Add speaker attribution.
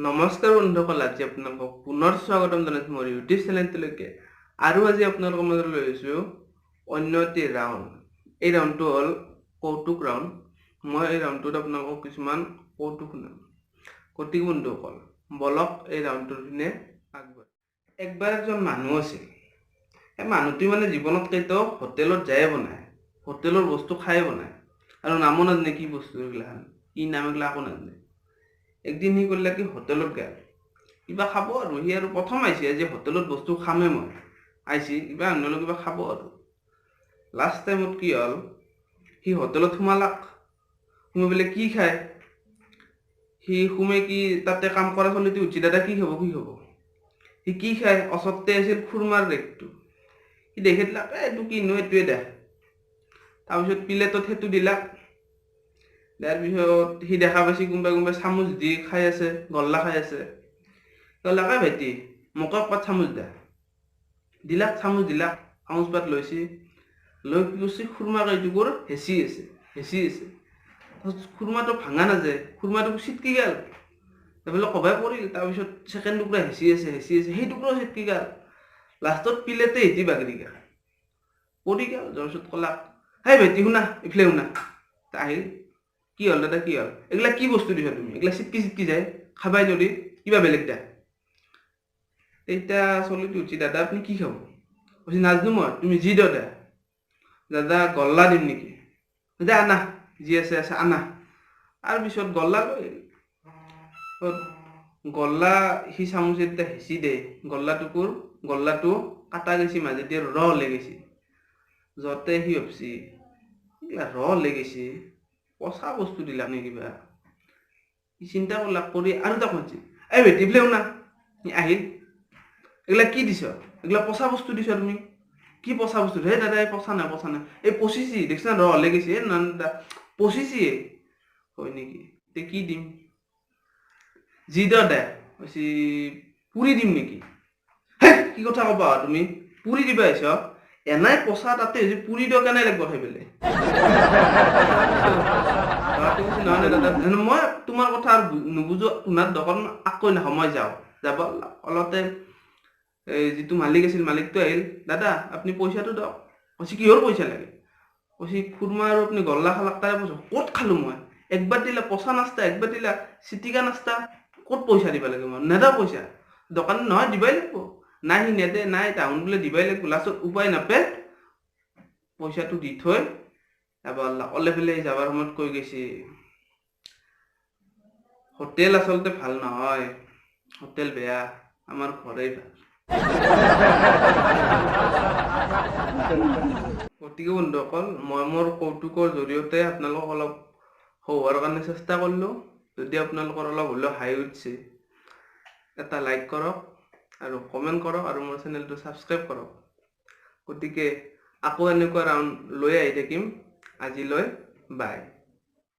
Speaker 1: নমস্কাৰ বন্ধুসকল, আজি আপোনালোকক পুনৰ স্বাগতম জনাইছোঁ মোৰ ইউটিউব চেনেলটোলৈকে। আৰু আজি আপোনালোকৰ মাজত লৈ আহিছোঁ অন্য এটি ৰাউণ্ড। এই ৰাউণ্ডটো হ'ল কৌতুক ৰাউণ্ড। মই এই ৰাউণ্ডটোত আপোনালোকক কিছুমান কৌতুক শুনাম। গতিকে বন্ধুসকল, বলক এই ৰাউণ্ডটোৰ পিনে আগবাঢ়ো। একবাৰ এজন মানুহ আছিল। সেই মানুহটোৱে জীৱনত কেতিয়াও হোটেলত যায়ে বনায়, হোটেলৰ বস্তু খায়ে বনায়, আৰু নামো নাজানে কি বস্তু এইগিলাখান, কি নাম এইগিলা একো নাজানে। একদিন সি কৰিলে কি হোটেলত গেল কিবা খাব, আৰু সি আৰু প্ৰথম আহিছে যে হোটেলত বস্তু খামেই মই আহিছে কিবা আনিলে কিবা খাব। আৰু লাষ্ট টাইমত কি হ'ল, সি হোটেলত সোমালাক। সোমাই পেলাই কি খায়, সি সোমাই কি তাতে কাম কৰা চলিতে উঠছি, দাদা কি খাব কি খাব। সি কি খায়, ওচৰতে আছিল খুৰমাৰ ৰেকটো। সি দেখি দিলাক এইটো কিনো, এইটোৱে দেখ। তাৰপিছত প্লেটত সেইটো দিলাক। দিয়াৰ পিছত সি দেখা পাইছে কোনোবাই কোনোবাই চামুচ দি খাই আছে, গল্লা খাই আছে। ক'লাক ভাইটি মোক একপাত চামুচ দে। দিলাক চামুচ, দিলাক চামুচ পাত লৈছে, লৈ কি কৰিছে খুৰমা কেইটুকুৰ হেঁচি আছে। খুৰমাটো ভাঙা নাযায়, খুৰমাটো চিটকি গেল, এইফালে কবাই পৰিল। তাৰপিছত ছেকেণ্ড টুকুৰা হেঁচি আছে, সেই টুকুৰাও চিটকি গেল। লাষ্টত প্লেটে হেঁচি বাগৰি গেল, পৰি গেল। তাৰপিছত ক'লাক হেই ভাইটি শুনা, ইফালে শুনা। আহিল, কি হ'ল দাদা কি হ'ল, এইগিলা কি বস্তু দিছা তুমি, এইগিলা চিটকি যায়, খাবাই নৰি, কিবা বেলেগ দা। এতিয়া চলিটো উঠছি, দাদা আপুনি কি খাব? কৈছে নাজনো মই, তুমি যি দিয় দে। দাদা গল্লা দিম নেকি? দে আনা, যি আছে আনা। তাৰপিছত গল্লা লৈ গল্লা সি চামুচে এতিয়া হেঁচি দে, গল্লাটো কাটা গৈছে মাজেদি, ৰ ওলাই গৈছে। যতে সি ভাবছি ৰ ওলাই গৈছে, পচা বস্তু দিলা নে কিবা। সি চিন্তা কৰলাক, কৰি আৰু তাক মাতছি, এই ভাইটি ইফালে শুনা। আহিল, এগুলা কি দিছ, এগুলা পচা বস্তু দিছ তুমি। কি পচা বস্তু? হে দাদা এই পচা নাই, এই পচিছি দেখছ না, ৰ ওলাই গৈছে। না দাদা পচিছি। হয় নেকি, তে কি দিম? যি দিয় দে। কৈছি পুৰি দিম নেকি? হে কি কথা কবা তুমি, পুৰি দিবা আহিছ? এনাই পচা তাতে হৈছে, পুৰি দিয় কেনে লাগিব খাই পেলাই। নহয় দাদা, মই তোমাৰ কথা আৰু নুবুজো, তোমাৰ দোকান আকৌ নাখাওঁ, মই যাওঁ। যাব অলতে যিটো মালিক আছিল, মালিকটো আহিল, দাদা আপুনি পইচাটো দিয়ক। কৈছে কিহৰ পইচা লাগে? কৈছে খুৰমা আৰু আপুনি গল্লা খালাক তাৰে পইচা। ক'ত খালো মই? একবাৰ দিলা পচা নাস্তা, একবাৰ দিলা চিটিকা নাস্তা, ক'ত পইচা দিব লাগে? মই নেদা পইচা, দোকান নহয় দিবাই লাগিব। নাই সি নেদে, নাই তাহোন বোলে দিবাই লাগিব। লাষ্টত উপায় নাপায় পইচাটো দি থৈ এবাৰ ওলাই পেলাই যাবাৰ সময়ত কৈ গৈছে, হোটেল আচলতে ভাল নহয়, হোটেল বেয়া, আমাৰ ঘৰেই ভাল। গতিকে বন্ধুসকল, মই মোৰ কৌতুকৰ জৰিয়তে আপোনালোকক অলপ হহুৱাৰ কাৰণে চেষ্টা কৰিলোঁ। যদি আপোনালোকৰ অলপ হ'লেও হাঁহি উঠছে, এটা লাইক কৰক আৰু কমেণ্ট কৰক, আৰু মোৰ চেনেলটো ছাবস্ক্ৰাইব কৰক। গতিকে আকৌ এনেকুৱা ৰাউণ্ড লৈ আহি থাকিম। আজিলৈ বাই।